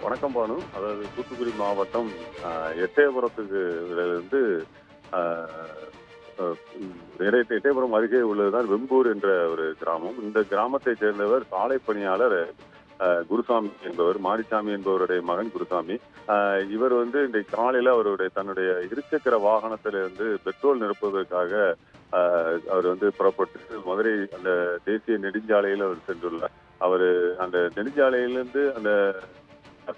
வணக்கம் பானு. அதாவது தூத்துக்குடி மாவட்டம் எட்டயபுரத்துக்கு இருந்து அ அ எட்டயபுரம் அருகே உள்ளதுதான் வெம்பூர் என்ற ஒரு கிராமம். இந்த கிராமத்தைச் சேர்ந்தவர் சாலை பணியாளர் குருசாமி என்பவர், மாரிசாமி என்பவருடைய மகன் குருசாமி. இவர் இன்றைக்கு காலையில அவருடைய தன்னுடைய இருசக்கர வாகனத்திலிருந்து பெட்ரோல் நிரப்புவதற்காக அவர் புறப்பட்டு மதுரை அந்த தேசிய நெடுஞ்சாலையில் அவர் சென்றுள்ளார். அவரு அந்த நெடுஞ்சாலையிலிருந்து அந்த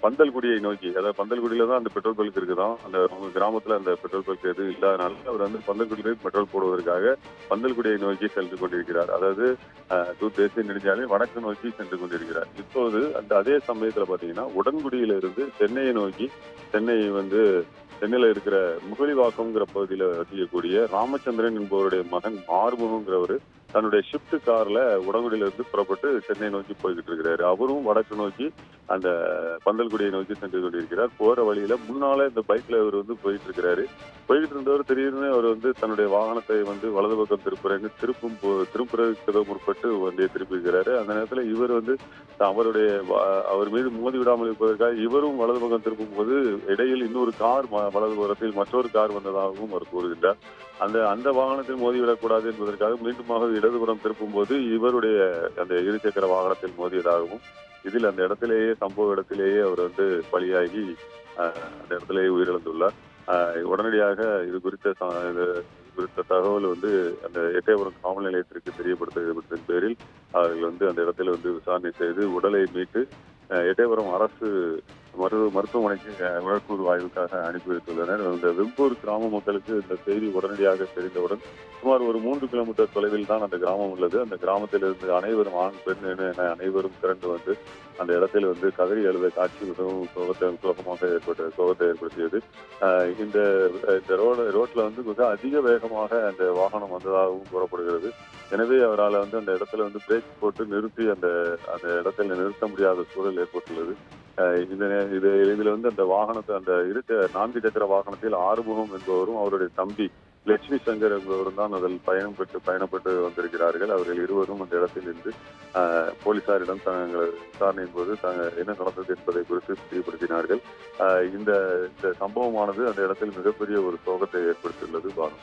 பந்தல்குடியை நோக்கி, அதாவது பந்தல்குடியில தான் அந்த பெட்ரோல் பங்க் இருக்குதாம். அவங்க கிராமத்துல அந்த பெட்ரோல் பங்க் எதுவும் இல்லாதனால அவர் பந்தல்குடியில பெட்ரோல் போடுவதற்காக பந்தல்குடியை நோக்கி சென்று கொண்டிருக்கிறார். அதாவது தேசிய நெடுஞ்சாலை வடக்கு நோக்கி சென்று கொண்டிருக்கிறார். இப்போது அதே சமயத்துல பாத்தீங்கன்னா உடன்குடியிலிருந்து சென்னையை நோக்கி, சென்னையில இருக்கிற முகலிவாக்கம்ங்கிற பகுதியில வசிக்கக்கூடிய ராமச்சந்திரன் என்பவருடைய மகன் ஆறுமுகங்கிறவரு தன்னுடைய ஷிப்ட் கார்ல உடங்குடியிலிருந்து புறப்பட்டு சென்னை நோக்கி போய்கிட்டு இருக்கிறாரு. அவரும் வடக்கு நோக்கி அந்த பந்தல்குடியை நோக்கி சென்று கொண்டிருக்கிறார். போற வழியில முன்னால இந்த பைக்ல இவர் போயிட்டு இருக்கிறாரு. போய்கிட்டு இருந்தவர் திடீர்னு அவர் தன்னுடைய வாகனத்தை வலது பக்கம் திருப்புறேன்னு திருப்புறதுக்கு முற்பட்டு வண்டியை திருப்பிக்கிறாரு. அந்த நேரத்துல இவர் அவர் மீது மோதி விடாமல் இருப்பதற்காக இவரும் வலது பக்கம் திருப்பும் போது இடையில் இன்னொரு கார் வலது புறத்தில் மற்றொரு கார் வந்ததாகவும் அவர் கூறுகின்றார். அந்த வாகனத்தில் மோதிவிடக்கூடாது என்பதற்காக மீண்டுமாக இடதுபுறம் திருப்பும் போது இவருடைய அந்த இருசக்கர வாகனத்தில் மோதியதாகவும், இதில் அந்த இடத்திலேயே சம்பவ இடத்திலேயே அவர் பலியாகி அந்த இடத்திலேயே உயிரிழந்துள்ளார். உடனடியாக இது குறித்த தகவல் அந்த எட்டயபுரம் காவல் நிலையத்திற்கு தெரியப்படுத்தப்பட்டதன் பேரில் அவர்கள் அந்த இடத்துல விசாரணை செய்து உடலை மீட்டு எட்டயபுரம் அரசு மருத்துவமனைக்கு உடற்கூறு ஆய்வுக்காக அனுப்பி வைத்துள்ளனர். இந்த வெம்பூர் கிராம மக்களுக்கு இந்த செய்தி உடனடியாக தெரிந்தவுடன் சுமார் ஒரு 3 கிலோமீட்டர் தொலைவில் தான் அந்த கிராமம் உள்ளது. அந்த கிராமத்திலிருந்து அனைவரும் ஆண் பெண் என அனைவரும் திரண்டு அந்த இடத்தில் கதறி அழுத காட்சி மிகவும் சோகத்தை ஏற்படுத்தியது. இந்த ரோட்ல மிக அதிக வேகமாக அந்த வாகனம் வந்ததாகவும் கூறப்படுகிறது. எனவே அவரால் அந்த இடத்துல பிரேக் போட்டு நிறுத்தி அந்த இடத்துல நிறுத்த முடியாத சூழல் ஏற்பட்டுள்ளது. இதுல அந்த வாகனத்தை அந்த 4 சக்கர வாகனத்தில் ஆறுமுகம் என்பவரும் அவருடைய தம்பி லட்சுமி சங்கர் என்பவரும் தான் அதில் பயணப்பட்டு வந்திருக்கிறார்கள். அவர்கள் இருவரும் அந்த இடத்தில் இருந்து போலீசாரிடம் தங்கள் விசாரணையின் போது என்ன நடந்தது என்பதை குறித்து தெரியப்படுத்தினார்கள். இந்த சம்பவமானது அந்த இடத்தில் மிகப்பெரிய ஒரு சோகத்தை ஏற்படுத்தியுள்ளது பானு.